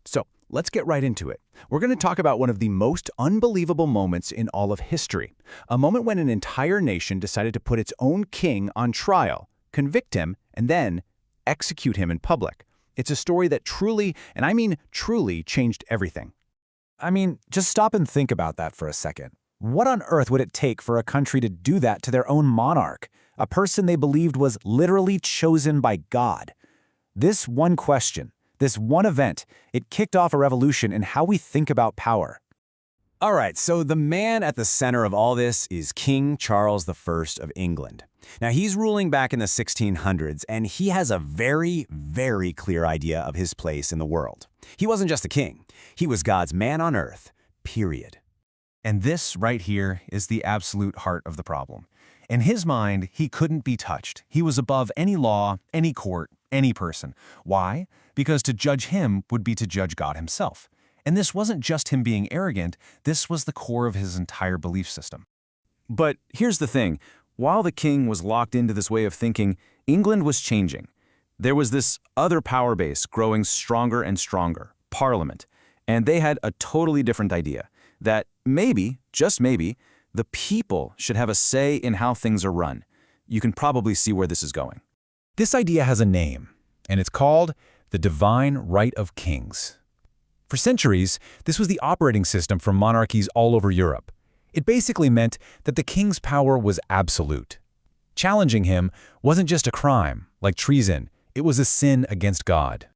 So let's get right into it. We're going to talk about one of the most unbelievable moments in all of history, a moment when an entire nation decided to put its own king on trial, convict him, and then execute him in public. It's a story that truly, and I mean truly, changed everything. Just stop and think about that for a second. What on earth would it take for a country to do that to their own monarch, a person they believed was literally chosen by God? This one question, this one event, it kicked off a revolution in how we think about power. All right, so the man at the center of all this is King Charles I of England. Now, he's ruling back in the 1600s, and he has a very, very clear idea of his place in the world. He wasn't just a king. He was God's man on earth, period. And this right here is the absolute heart of the problem. In his mind, he couldn't be touched. He was above any law, any court, any person. Why? Because to judge him would be to judge God himself. And this wasn't just him being arrogant, this was the core of his entire belief system. But here's the thing. While the king was locked into this way of thinking, England was changing. There was this other power base growing stronger and stronger, Parliament. And they had a totally different idea, that maybe, just maybe, the people should have a say in how things are run. You can probably see where this is going. This idea has a name, and it's called the divine right of kings. For centuries, this was the operating system for monarchies all over Europe. It basically meant that the king's power was absolute. Challenging him wasn't just a crime, like treason, it was a sin against God.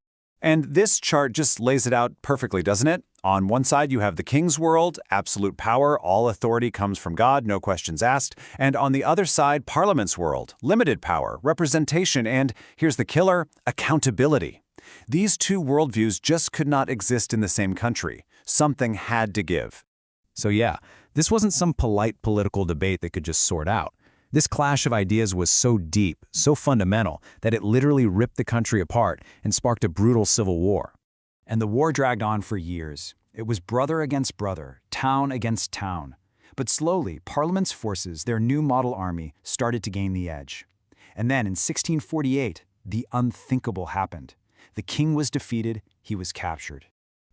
And this chart just lays it out perfectly, doesn't it? On one side, you have the king's world, absolute power, all authority comes from God, no questions asked. And on the other side, Parliament's world, limited power, representation, and, here's the killer, accountability. These two worldviews just could not exist in the same country. Something had to give. So yeah, this wasn't some polite political debate they could just sort out. This clash of ideas was so deep, so fundamental, that it literally ripped the country apart and sparked a brutal civil war. And the war dragged on for years. It was brother against brother, town against town. But slowly, Parliament's forces, their new model army, started to gain the edge. And then in 1648, the unthinkable happened. The king was defeated, he was captured.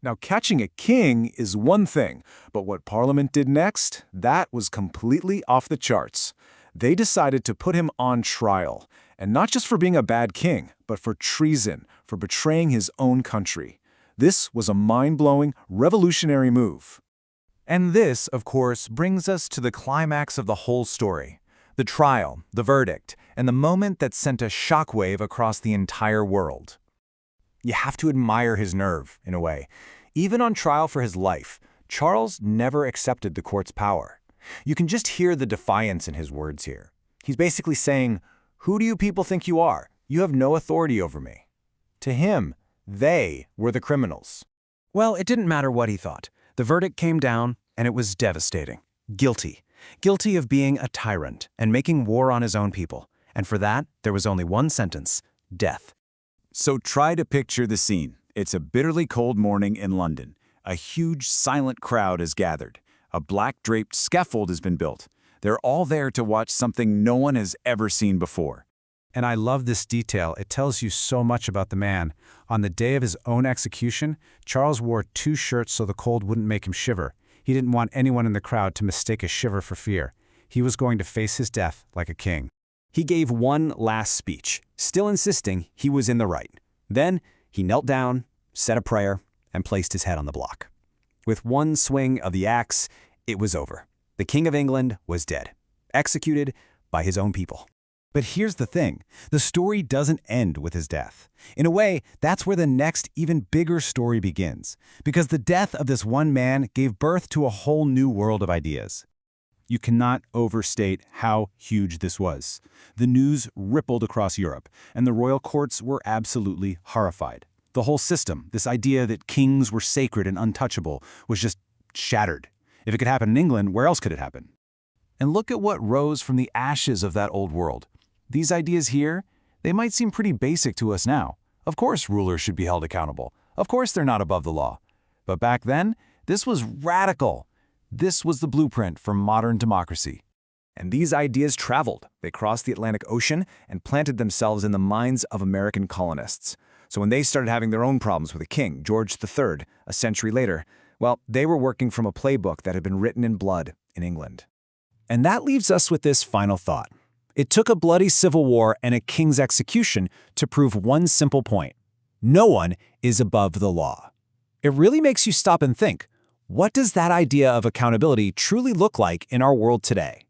Now, catching a king is one thing, but what Parliament did next, that was completely off the charts. They decided to put him on trial, and not just for being a bad king, but for treason, for betraying his own country. This was a mind-blowing, revolutionary move. And this, of course, brings us to the climax of the whole story. The trial, the verdict, and the moment that sent a shockwave across the entire world. You have to admire his nerve, in a way. Even on trial for his life, Charles never accepted the court's power. You can just hear the defiance in his words here. He's basically saying, "Who do you people think you are? You have no authority over me." To him, they were the criminals. Well, it didn't matter what he thought. The verdict came down, and it was devastating. Guilty. Guilty of being a tyrant and making war on his own people. And for that, there was only one sentence: death. So try to picture the scene. It's a bitterly cold morning in London. A huge, silent crowd has gathered. A black-draped scaffold has been built. They're all there to watch something no one has ever seen before. And I love this detail. It tells you so much about the man. On the day of his own execution, Charles wore 2 shirts so the cold wouldn't make him shiver. He didn't want anyone in the crowd to mistake a shiver for fear. He was going to face his death like a king. He gave one last speech, still insisting he was in the right. Then he knelt down, said a prayer, and placed his head on the block. With one swing of the axe, it was over. The King of England was dead, executed by his own people. But here's the thing, the story doesn't end with his death. In a way, that's where the next, even bigger story begins, because the death of this one man gave birth to a whole new world of ideas. You cannot overstate how huge this was. The news rippled across Europe, and the royal courts were absolutely horrified. The whole system, this idea that kings were sacred and untouchable, was just shattered. If it could happen in England, where else could it happen? And look at what rose from the ashes of that old world. These ideas here, they might seem pretty basic to us now. Of course rulers should be held accountable. Of course they're not above the law. But back then, this was radical. This was the blueprint for modern democracy. And these ideas traveled. They crossed the Atlantic Ocean and planted themselves in the minds of American colonists. So when they started having their own problems with a king, George III, a century later, well, they were working from a playbook that had been written in blood in England. And that leaves us with this final thought. It took a bloody civil war and a king's execution to prove one simple point. No one is above the law. It really makes you stop and think, what does that idea of accountability truly look like in our world today?